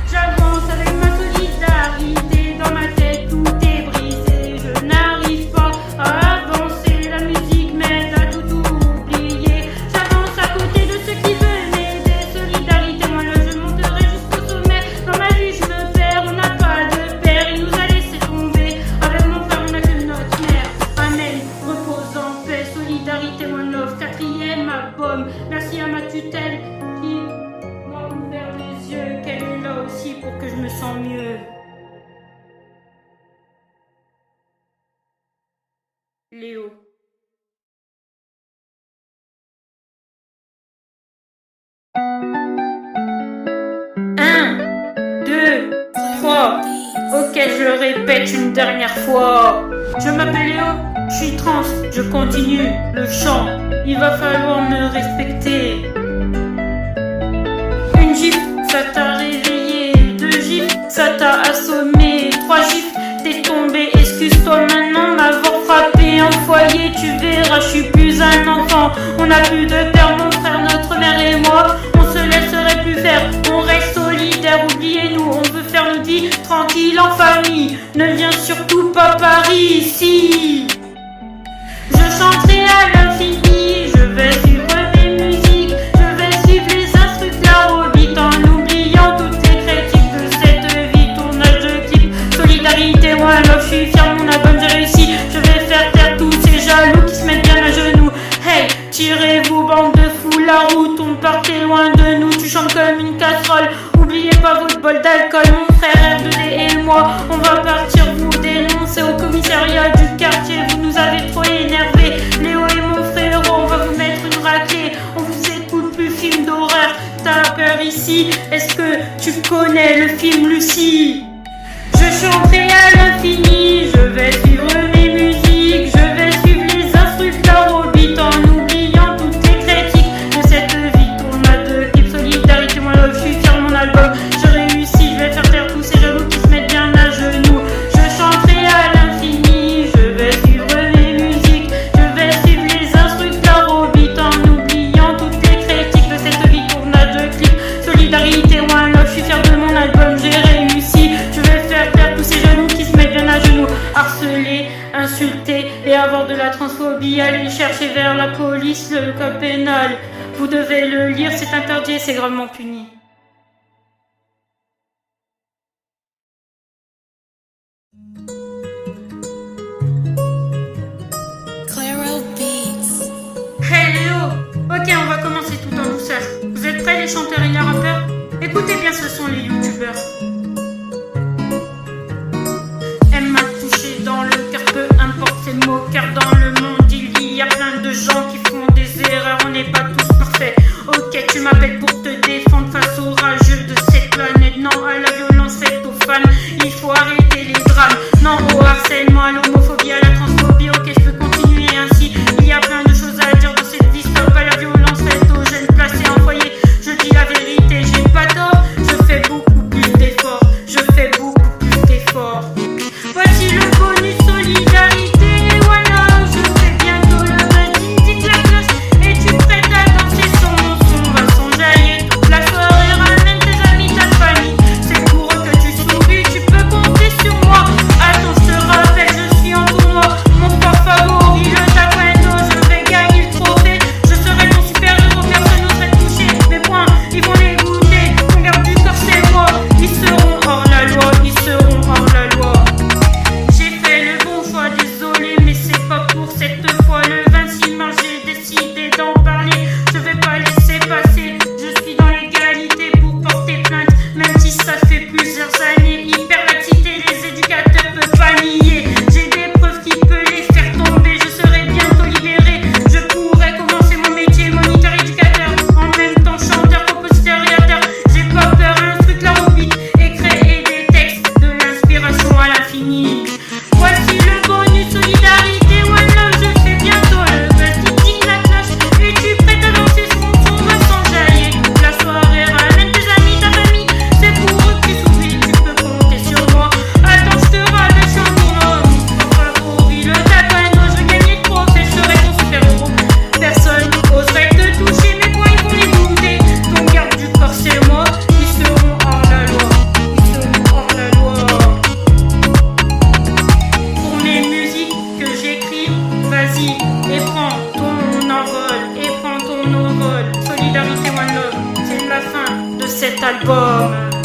J'avance avec ma solidarité, dans ma tête tout est brisé. Je n'arrive pas à avancer, la musique m'aide à tout oublier. J'avance à côté de ceux qui veulent m'aider, solidarité, moi là je monterai jusqu'au sommet. Dans ma vie je me perds, on n'a pas de père, il nous a laissé tomber. Avec mon frère on n'a que notre mère. Amen, repose en paix, solidarité, one love, 4e album. Merci à ma tutelle qui m'a ouvert les yeux, qu'elle est là aussi pour que je me sente mieux. Léo. Un, deux, trois. Ok, je le répète une dernière fois. Je m'appelle Léo, je suis trans, je continue le chant. Il va falloir me respecter. Une gifle, ça t'a réveillé. 2 gifles, ça t'a assommé. 3 gifles, t'es tombé. Excuse-toi maintenant m'avoir frappé en foyer. Tu verras, je suis plus un enfant. On n'a plus de père, mon frère, notre mère et moi. On se laisserait plus faire. On reste solidaire, oubliez-nous. On veut faire notre vie tranquille en famille. Ne viens surtout pas par ici. Je chanterai à l'infini. Je vais suivre mes musiques. Je vais suivre les instrus de la Hobbit en oubliant toutes les critiques de cette vie. Tournage de clip, solidarité, moi love, je suis fier, mon album j'ai réussi. Je vais faire taire tous ces jaloux qui se mettent bien à genoux. Hey, tirez-vous bande de fous, la route, on partait loin de nous. Tu chantes comme une casserole, oubliez pas votre bol d'alcool. Mon frère R2D et moi, on va partir vous dénoncer au commissariat du quartier. Vous nous avez trop énervé, Léo et mon frérot, on va vous mettre une raclée. On vous écoute plus film d'horreur, t'as peur ici? Est-ce que tu connais le film Lucie? Je chanterai à l'infini, je vais suivre mes musiques. Je vais suivre les instrus de la Hobbit en oubliant toutes les critiques de cette vie. Tournage de clip, solidarité, moi love, je suis fier de mon album. Je réussis, je vais faire taire tous ces jaloux qui se mettent bien à genoux. Je chanterai à l'infini, je vais suivre mes musiques. Je vais suivre les instrus de la Hobbit en oubliant toutes les critiques de cette vie. Tournage de clip, solidarité, moi love, je suis fier de mon album. J'ai réussi, je vais faire taire tous ces jaloux qui se mettent bien à genoux. Harceler, insulter et avoir de la transphobie. Aller chercher vers la police le code pénal. Vous devez le lire, c'est interdit et c'est gravement puni. chanteurs et les rappeurs. Écoutez bien, ce sont les youtubeurs. Elle m'a touché dans le cœur, peu importe ses mots, car dans le monde il y a plein de gens qui font des erreurs, on n'est pas tous parfaits. Ok, tu m'appelles pour te défendre face aux rageux de cette planète. Non à la violence faite aux fans, il faut arrêter les drames. Non au harcèlement, à l'homophobie, à la transphobie. Ok, je peux continuer ainsi, il y a plein de choses à dire dans cette vie. Stop à la violence faite aux jeunes placés en foyer. Je dis la vérité, j'ai pas tort. Je fais beaucoup plus d'efforts, je fais beaucoup plus d'efforts. Voici le bonus solidarité, voilà, je fais bientôt le buzz, tic la cloche. Es-tu prête à danser sur mon son? On va s'enjailler toute la soirée, ramène tes amis, ta famille. C'est pour eux que tu souris, tu peux compter sur moi. Attends, je te rappelle, je suis en tournoi. Mon sport favori, le taekwondo, je vais gagner le trophée. Je serai ton super-héros, personne n'oserait toucher. Mes points, ils vont les goûter. Ton garde du corps, c'est moi. Ils seront hors la loi, ils seront hors la loi. J'ai fait le bon choix, désolé, mais c'est pas pour cette fois. Le 26 mars, j'ai décidé d'en parler. Je vais pas laisser passer. Je suis dans l'égalité pour porter plainte, même si ça fait plusieurs années. Hyperlaxité, les éducateurs peuvent pas nier. J'ai des preuves qui peuvent les faire tomber. Je serai bientôt libéré. Je pourrais commencer mon métier, moniteur éducateur. En même temps, chanteur, compositeur et acteur. J'ai pas peur, un truc la robite et créer des textes de l'inspiration à l'infini. Voici le bonus solidarité, one love, je fais bientôt le buzz, tic la cloche. Es-tu prête à danser sur mon son? On va s'enjailler toute la soirée, ramène tes amis, ta famille. C'est pour eux que tu souris, tu peux compter sur moi. Attends, je te rappelle, je suis en tournoi. Mon sport favori, le taekwondo, je vais gagner le trophée, je serai ton super-héros. Personne oserait te toucher, mes points ils vont les goûter. Ton garde du corps, c'est moi, ils seront hors la loi, ils seront hors la loi. Pour mes musiques que j'écris, vas-y et prends ton envol, et prends ton envol. Solidarité, one love, c'est la fin de cet album.